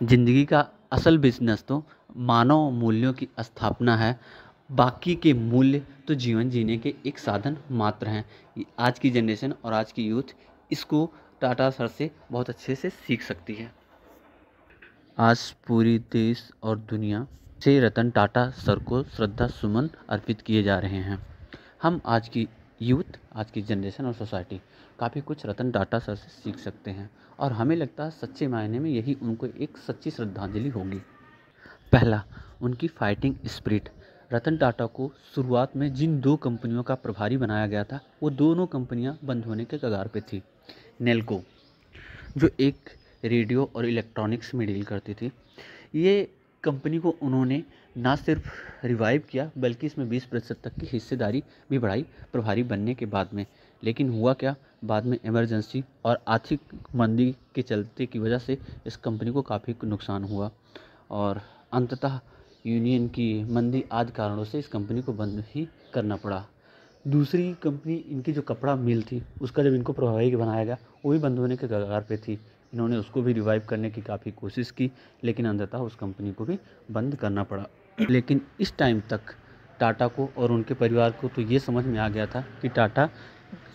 जिंदगी का असल बिजनेस तो मानव मूल्यों की स्थापना है। बाकी के मूल्य तो जीवन जीने के एक साधन मात्र हैं। आज की जनरेशन और आज की यूथ इसको टाटा सर से बहुत अच्छे से सीख सकती है। आज पूरी देश और दुनिया से रतन टाटा सर को श्रद्धा सुमन अर्पित किए जा रहे हैं। हम आज की यूथ, आज की जनरेशन और सोसाइटी काफ़ी कुछ रतन टाटा सर से सीख सकते हैं और हमें लगता है सच्चे मायने में यही उनको एक सच्ची श्रद्धांजलि होगी। पहला, उनकी फाइटिंग स्पिरिट। रतन टाटा को शुरुआत में जिन दो कंपनियों का प्रभारी बनाया गया था वो दोनों कंपनियां बंद होने के कगार पे थी। नेल्को जो एक रेडियो और इलेक्ट्रॉनिक्स में डील करती थी, ये कंपनी को उन्होंने ना सिर्फ रिवाइव किया बल्कि इसमें 20% तक की हिस्सेदारी भी बढ़ाई प्रभारी बनने के बाद में। लेकिन हुआ क्या, बाद में इमरजेंसी और आर्थिक मंदी के चलते की वजह से इस कंपनी को काफ़ी नुकसान हुआ और अंततः यूनियन की मंदी आदि कारणों से इस कंपनी को बंद ही करना पड़ा। दूसरी कंपनी इनकी जो कपड़ा मिल थी उसका जब इनको प्रभारी बनाया गया वो भी बंद होने के कगार पे थी। इन्होंने उसको भी रिवाइव करने की काफ़ी कोशिश की लेकिन अंततः उस कंपनी को भी बंद करना पड़ा। लेकिन इस टाइम तक टाटा को और उनके परिवार को तो ये समझ में आ गया था कि टाटा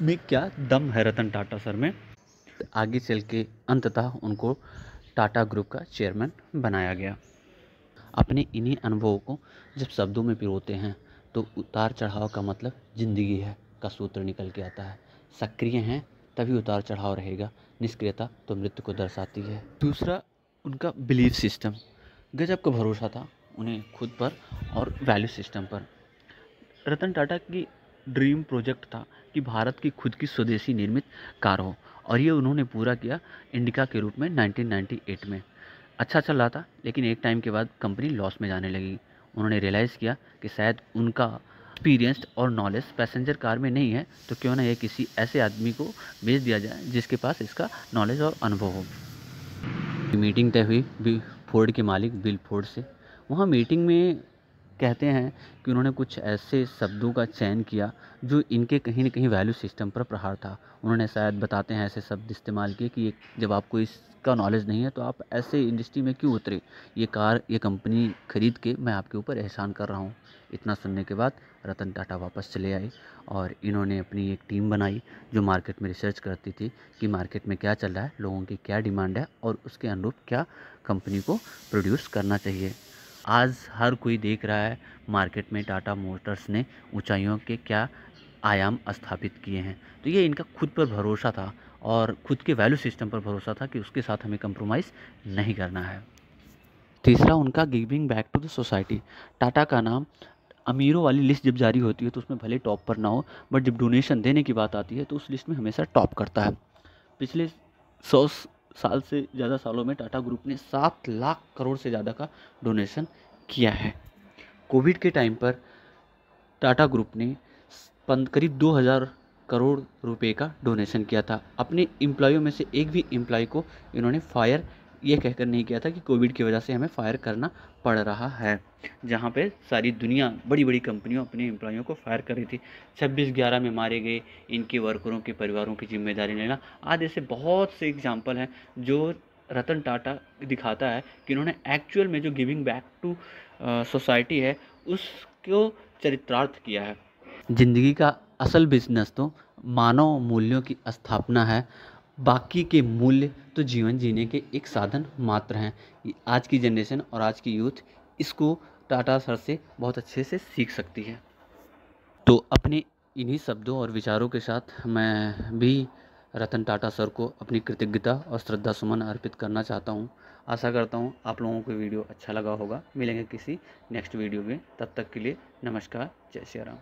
में क्या दम है, रतन टाटा सर में। आगे चल के अंततः उनको टाटा ग्रुप का चेयरमैन बनाया गया। अपने इन्हीं अनुभवों को जब शब्दों में पिरोते हैं तो उतार चढ़ाव का मतलब ज़िंदगी है का सूत्र निकल के आता है। सक्रिय हैं तभी उतार चढ़ाव रहेगा, निष्क्रियता तो मृत्यु को दर्शाती है। दूसरा, उनका बिलीफ सिस्टम। गजब का भरोसा था उन्हें खुद पर और वैल्यू सिस्टम पर। रतन टाटा की ड्रीम प्रोजेक्ट था कि भारत की खुद की स्वदेशी निर्मित कार हो और ये उन्होंने पूरा किया इंडिका के रूप में 1998 में। अच्छा चल रहा था लेकिन एक टाइम के बाद कंपनी लॉस में जाने लगी। उन्होंने रियलाइज़ किया कि शायद उनका एक्सपीरियंस्ड और नॉलेज पैसेंजर कार में नहीं है, तो क्यों ना ये किसी ऐसे आदमी को बेच दिया जाए जिसके पास इसका नॉलेज और अनुभव हो। मीटिंग तय हुई फोर्ड के मालिक बिल फोर्ड से। वहाँ मीटिंग में कहते हैं कि उन्होंने कुछ ऐसे शब्दों का चयन किया जो इनके कहीं न कहीं वैल्यू सिस्टम पर प्रहार था। उन्होंने शायद बताते हैं ऐसे शब्द इस्तेमाल किए कि जब आपको इसका नॉलेज नहीं है तो आप ऐसे इंडस्ट्री में क्यों उतरे, ये कंपनी खरीद के मैं आपके ऊपर एहसान कर रहा हूँ। इतना सुनने के बाद रतन टाटा वापस चले आए और इन्होंने अपनी एक टीम बनाई जो मार्केट में रिसर्च करती थी कि मार्केट में क्या चल रहा है, लोगों की क्या डिमांड है और उसके अनुरूप क्या कंपनी को प्रोड्यूस करना चाहिए। आज हर कोई देख रहा है मार्केट में टाटा मोटर्स ने ऊंचाइयों के क्या आयाम स्थापित किए हैं। तो ये इनका खुद पर भरोसा था और खुद के वैल्यू सिस्टम पर भरोसा था कि उसके साथ हमें कंप्रोमाइज़ नहीं करना है। तीसरा, उनका giving back to the society. Tata का नाम अमीरों वाली लिस्ट जब जारी होती है तो उसमें भले टॉप पर ना हो, बट जब डोनेशन देने की बात आती है तो उस लिस्ट में हमेशा टॉप करता है। पिछले 100 साल से ज़्यादा सालों में टाटा ग्रुप ने 7 लाख करोड़ से ज़्यादा का डोनेशन किया है। कोविड के टाइम पर टाटा ग्रुप ने करीब 2000 करोड़ रुपए का डोनेशन किया था। अपने एम्प्लॉयों में से एक भी एम्प्लॉय को इन्होंने फायर ये कहकर नहीं किया था कि कोविड की वजह से हमें फायर करना पड़ रहा है। जहाँ पे सारी दुनिया बड़ी बड़ी कंपनियों अपने एम्प्लॉयों को फायर कर रही थी। 26/11 में मारे गए इनके वर्करों के परिवारों की जिम्मेदारी लेना आदि ऐसे बहुत से एग्जाम्पल हैं जो रतन टाटा दिखाता है कि उन्होंने एक्चुअल में जो गिविंग बैक टू सोसाइटी है उसको चरितार्थ किया है। ज़िंदगी का असल बिजनेस तो मानव मूल्यों की स्थापना है। बाकी के मूल्य तो जीवन जीने के एक साधन मात्र हैं। आज की जनरेशन और आज की यूथ इसको टाटा सर से बहुत अच्छे से सीख सकती है। तो अपने इन्हीं शब्दों और विचारों के साथ मैं भी रतन टाटा सर को अपनी कृतज्ञता और श्रद्धा सुमन अर्पित करना चाहता हूँ। आशा करता हूँ आप लोगों को वीडियो अच्छा लगा होगा। मिलेंगे किसी नेक्स्ट वीडियो में, तब तक के लिए नमस्कार, जय श्री राम।